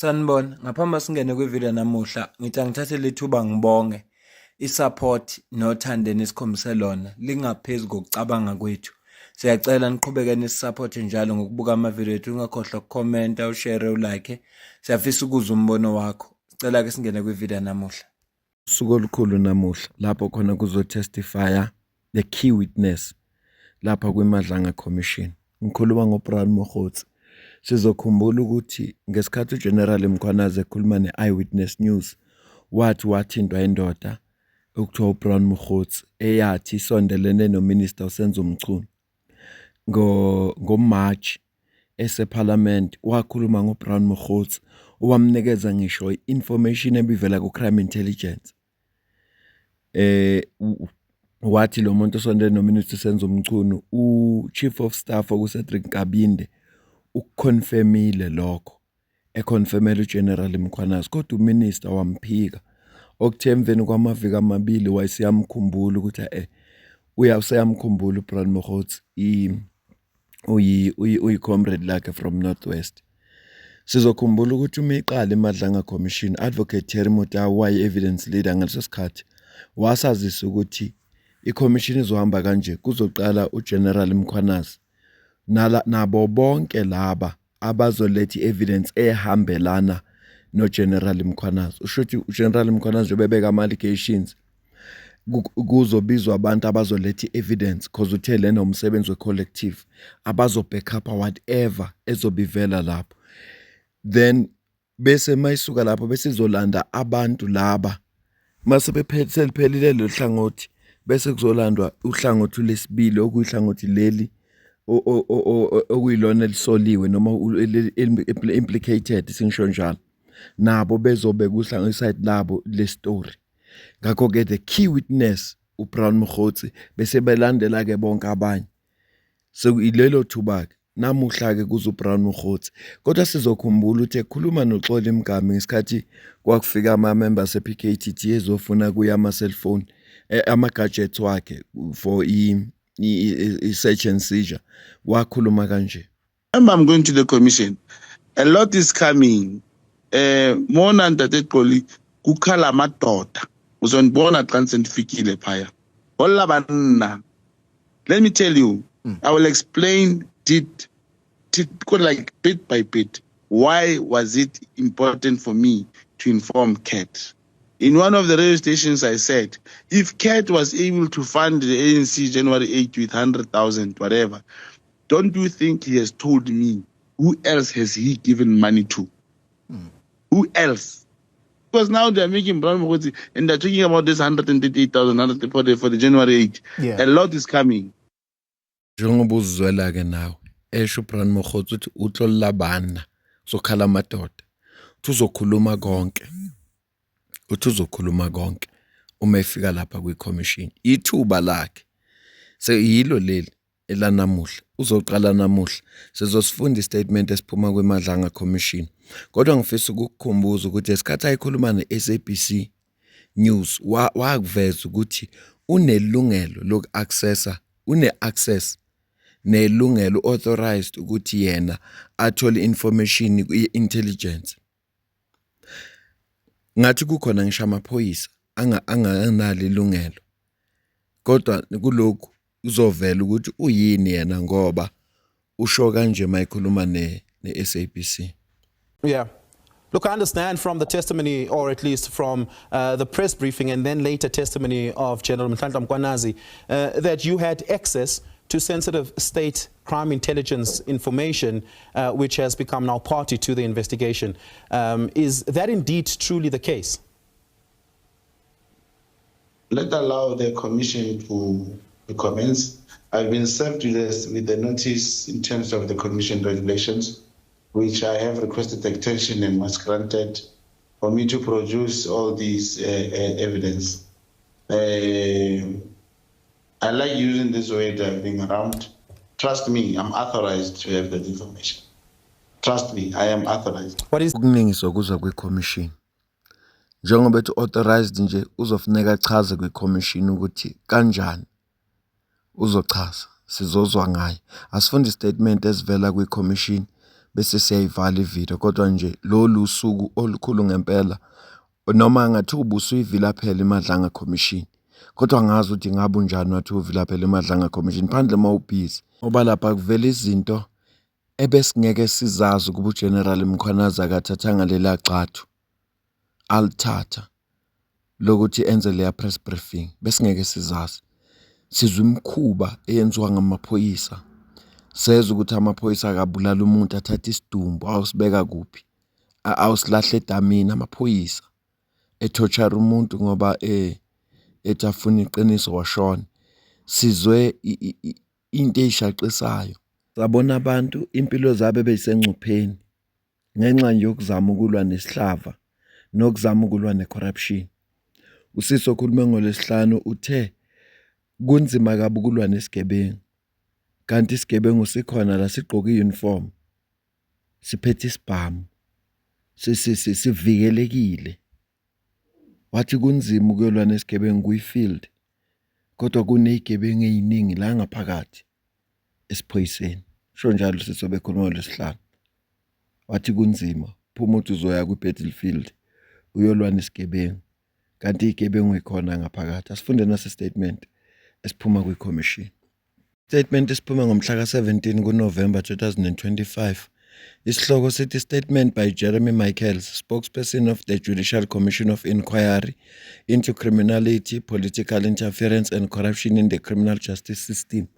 Sanibona, ngaphambi singene kwivideo namuhla, ngithi angithathe lethuba ngibonge i-support nothando nesikhombise lona lingaphezu kokucabanga kwethu. Siyacela niqhubeke nisupporte njalo ngokubuka amavideo ethu, ungakhohlwa ukukhomenta, ushare, ulike. Siyafisa ukuzwa umbono wakho. Sicela ke singene kwivideo namuhla. Usuku olukhulu namuhla lapho khona kuzotestifya the key witness lapha kwiMadlanga Commission. Ngikhuluma ngoBrian Mokgotsi. Sizokhumbula ukuthi ngesikhathi uGeneral Mkhwanazi ekhuluma ne-Eyewitness News wathintwa indoda okuthiwa uBrian Mokgotsi eyathi isondelene noMinister uSenzo Mchunu. Ngo-March eseParliament wakhuluma ngoBrian Mokgotsi owamnikeza ngisho i-information ebivela ku-Crime Intelligence. Wathi lo muntu osondelene noMinister uSenzo Mchunu u-Chief of Staff okuCedric Kabinde ukuconfirmile lokho, econfirmele uGeneral Mkhwanazi, kodwa uMinister wamphika. Okuthe emveni kwamaviki amabili wayesiyamkhumbula ukuthi uyamkhumbula uBrian Mokgotsi uyi-comrade lakhe from Northwest. Sizokhumbula ukuthi uma iqala iMadlanga Commission, Advocate Terry Motau wayi-evidence leader ngaleso sikhathi wasazisa ukuthi i-commission izohamba kanje, kuzoqala uGeneral Mkhwanazi nabo bonke laba abazoletha i-evidence ehambelana noGeneral Mkhwanazi. Ushuthi uGeneral Mkhwanazi jobebeka ama-allegations kuzobizwa abantu abazoletha i-evidence because uthe lena umsebenzi we-collective abazo-backup whatever ezobivela lapho. Then bese mayisuka lapho bese izolanda abantu laba mase seliphelile lo hlangothi bese kuzolandwa uhlangothi lesibili okuyihlangothi leli okuyilona elisoliwe noma implicated singisho njalo, nabo bezobe kuhlanganiside labo le story. Ngakho ke the key witness uBrian Mokgotsi bese belandela ke bonke abanye. So ilelo thuba ke namuhla ke kuzo uBrian Mokgotsi, kodwa sizokhumbula ukuthi ekhuluma noXoli Mgami ngesikhathi kwakufika ama-members e-PKTT ezofuna kuya ama-cellphone ama-gadgets wakhe for i-search and seizure, wakhuluma kanje. I'm going to the commission. A lot is coming. Mona ntate Xoli kukhala amadoda. Uzonibona xa sendifikile phaya. Hola banna. Let me tell you, I will explain like bit by bit. Why was it important for me to inform Cat? In one of the radio stations, I said, if Cat was able to fund the ANC January 8th with 100,000, whatever, don't you think he has told me who else has he given money to? Who else? Because now they're making Brian Mokgotsi and they're talking about this 138,000 for the January 8th. Yeah. A lot is coming. Njengoba uzizwela ke nawe esho uBrian Mokgotsi uthi utlola bana sokhala amadoda uzokhuluma konke, uzokhuluma konke uma efika lapha kwi-commission. Ithuba lakhe seyilo leli elanamuhla, uzoqala namuhla sizosifunda istatement esiphuma kweMadlanga Commission. Kodwa ngifisa ukukukhumbuza ukuthi esikhathi ayikhuluma ne-SABC News wakuveza ukuthi unelungelo loku-accessa, une-access nelungelo authorized ukuthi yena athole information kwi-intelligence. Ngathi kukhona ngisho amaphoyisa anganalo ilungelo, kodwa kulokhu uzovela ukuthi uyini yena ngoba usho kanje mayikhuluma ne-SABC. Yeah. Look, I understand from the testimony, or at least from the press briefing and then later testimony of General Nhlanhla Mkhwanazi, that you had access to sensitive state crime intelligence information, which has become now party to the investigation. Is that indeed truly the case? Let allow the commission to commence. I've been served with the notice in terms of the commission regulations, which I have requested extension and was granted for me to produce all these evidence. I like using this way driving around. Trust me, I'm authorized to have that information. Trust me, I am authorized. What is ukuningi sokuza kwi-commission? Njengoba bethi authorized nje uzofuneka achaze kwi-commission ukuthi kanjani uzochaza, sizozwa ngaye. Asifundi statement esivela kwi-commission bese siyayivala ivideo. Kodwa nje lolu suku olukhulu ngempela, noma ngathi ubusuyivila phela iMadlanga Commission, kodwa ngazi ukuthi ngabe unjani wathi uvila phela iMadlanga Commission phandle mawubhizi, ngoba lapha kuvela izinto ebesingeke sizazi ukuba uGeneral Mkhwanazi akathathanga lela gxathu alithatha lokuthi enze leya press briefing. Besingeke sizazi, sizwe imkhuba eyenziwa ngamaphoyisa, seza ukuthi amaphoyisa akabulala umuntu athatha isidumbu awusibeka kuphi, awusilahle edamini. Amaphoyisa ethotshara umuntu ngoba etafuna iqiniso washona. Sizwe into eyishaqisayo, sabona abantu impilo zabo beyisengcupheni ngenxa yokuzama ukulwa nesihlava nokuzama ukulwa necorruption. Usiso okhuluma ngoLesihlanu uthe kunzima kabi ukulwa nesigebengu, kanti isigebengu sikhona la sigqoka iuniform, siphethe isibhamu, sivikelekile. Wathi kunzima ukulwa nesigebengu kuyifield, kodwa kunezigebengu eziningi la ngaphakathi esiphoyiseni. Sho njalo Usiso bekhuluma ngoLesihlanu. Wathi kunzima, phuma uthi uzoya ku-battlefield uyolwa nesigebengu, kanti izigebengu ikhona ngaphakathi. Asifunde nase statement esiphuma kwi-commission. Statement esiphuma ngomhla ka-17 kuNovember 2025. Isihloko sithi Statement by Jeremy Michaels, spokesperson of the Judicial Commission of Inquiry into Criminality, Political Interference and Corruption in the Criminal Justice System.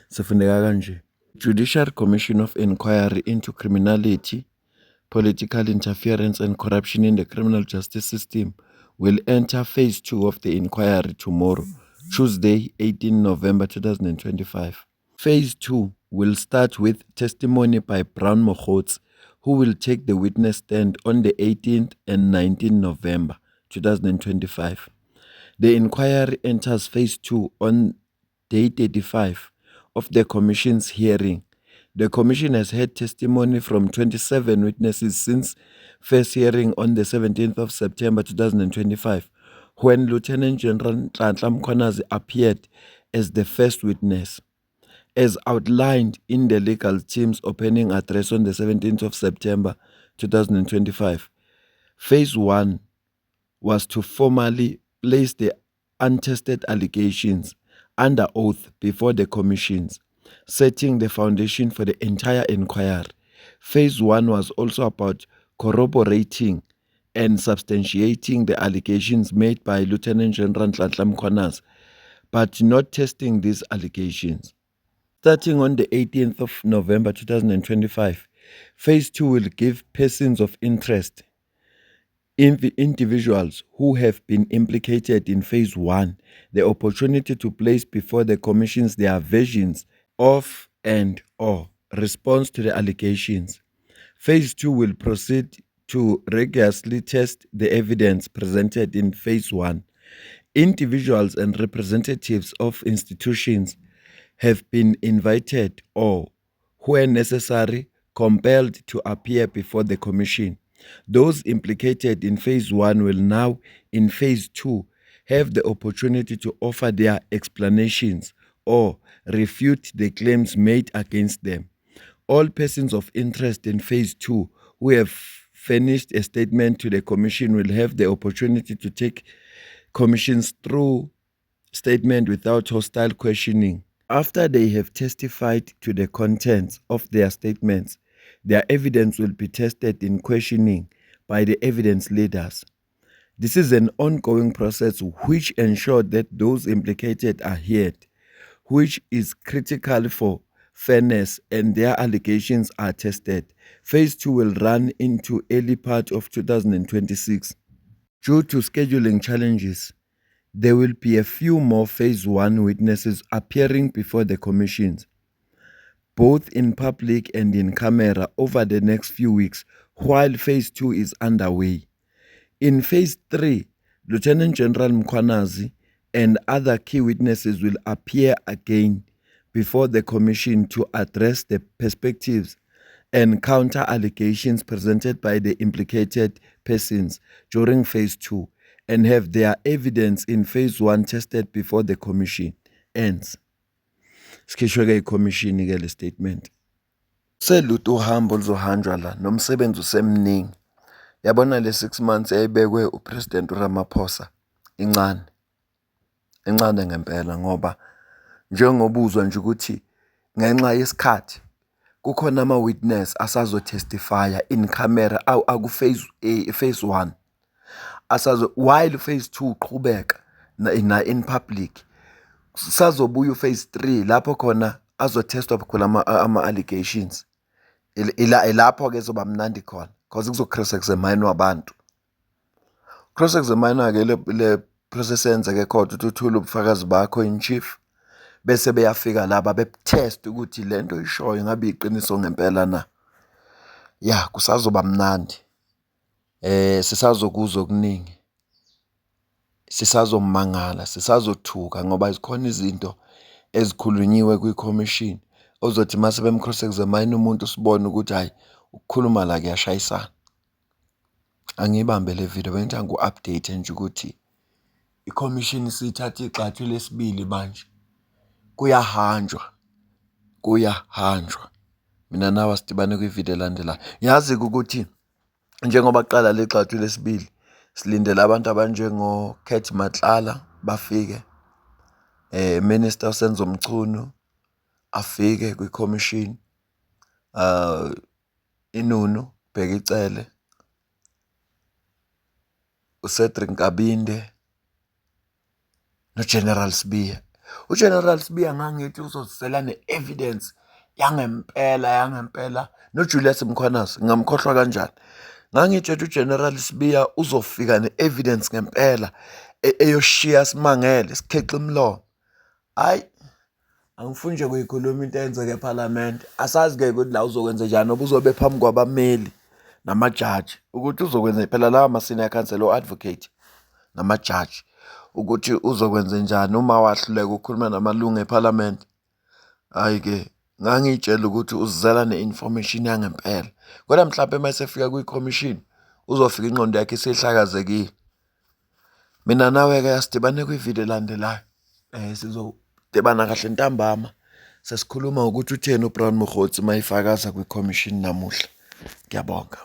Sifundeka kanje. Judicial Commission of Inquiry into Criminality, Political Interference and Corruption in the Criminal Justice System will enter phase 2 of the inquiry tomorrow, Tuesday, 18 November 2025. Phase 2 will start with testimony by Brown Mogotsi, who will take the witness stand on the 18th and 19th November 2025. The inquiry enters phase 2 on day 35 of the Commission's hearing. The Commission has had testimony from 27 witnesses since first hearing on the 17th of September 2025, when Lieutenant General Nhlanhla Mkhwanazi appeared as the first witness. As outlined in the legal team's opening address on the 17th of September 2025, Phase 1 was to formally place the untested allegations under oath before the commissions, setting the foundation for the entire inquiry. Phase 1 was also about corroborating and substantiating the allegations made by Lieutenant General Nhlanhla Mkhwanazi, but not testing these allegations. Starting on the 18th of November 2025, Phase 2 will give persons of interest, individuals who have been implicated in Phase 1, the opportunity to place before the commissions their versions of and/or response to the allegations. Phase 2 will proceed to rigorously test the evidence presented in Phase 1. Individuals and representatives of institutions have been invited or, where necessary, compelled to appear before the Commission. Those implicated in Phase 1 will now, in Phase 2, have the opportunity to offer their explanations or refute the claims made against them. All persons of interest in Phase 2 who have furnished a statement to the Commission will have the opportunity to take commissions through statement without hostile questioning. After they have testified to the contents of their statements, their evidence will be tested in questioning by the evidence leaders. This is an ongoing process which ensures that those implicated are heard, which is critical for fairness, and their allegations are tested. Phase 2 will run into early part of 2026. Due to scheduling challenges, there will be a few more Phase 1 witnesses appearing before the commissions, both in public and in camera, over the next few weeks, while Phase 2 is underway. In Phase 3, Lieutenant General Mkhwanazi and other key witnesses will appear again before the Commission to address the perspectives and counter allegations presented by the implicated persons during Phase 2, and have their evidence in Phase 1 tested before the Commission ends. Sikhishwe ke iCommission ke le statement. Selude uhambo oluzohanjwa la nomsebenzi usemningi. Yabona le 6 months eyayibekwe uPresident Ramaphosa incane. Incane ngempela ngoba njengobuzwa nje ukuthi ngenxa yesikhathi kukhona ama-witness asazotestifya in camera phase 1 while phase 2 uqhubeka in public sazobuya phase 3 lapho khona azotestwa khona ama-allegations. Ilapho-ke zoba mnandi khona because kuzo-cross-examine wabantu. Cross-examine-ke le process yenzeke court ukuthi uthule ubufakazi bakho in chief bese beyafika laba betest ukuthi lento oyishoyo ngabe iqiniso ngempela na. Ya kusazoba mnandi. Sisazokuzwa okuningi. Sisazomangala, sisazothuka ngoba izikhona izinto ezikhulunyiwe kwi-commission ozothi mase bem-cross examine umuntu sibone ukuthi hayi ukukhuluma la kuyashayisana. Angibambe le video bengithanda ngu-update nje ukuthi i-commission isithatha igxathu lesibili manje. Kuyahanjwa. Mina nawe sidibane kwi-video elandelayo. Yazi-ke ukuthi njengoba qala le gxathu lesibili silindele abantu abanjengo Kurt Matlala bafike. Minister uSenzo Mchunu afike kwi-commission. Inunu Bhekicele, uCedric Nkabinde noGeneral Sibiya. UGeneral Sibiya ngangithi uzosela ne-evidence yangempela noJulius Mkhwanazi ngamkhohlwa kanjani. Ngangitshela uGeneral Sibiya uzofika ne-evidence ngempela eyoshiya simangele sikhexe imlomo. Hayi angifuni nje kuyikhuluma into eyenzeke eParliament. Asazi-ke ukuthi la uzokwenza njani ngoba uzobe phambi kwabameli namajaji ukuthi uzokwenza phela lawa ma-senior counsel o-advocate namajaji ukuthi uzokwenza njani uma wahluleka ukukhuluma namalungu eParliament. Hayi-ke ngangitshela ukuthi uzizela ne-information yangempela kodwa mhlawumbe masefika kwi-commission uzofika ingqondo yakhe sehlakazekile. Mina nawe-ke asidibane kwi-video elandelayo. Sizodibana kahle ntambama sesikhuluma ukuthi utheni uBrown Mokgotsi mayifakaza kwi-commission namuhla. Ngiyabonga.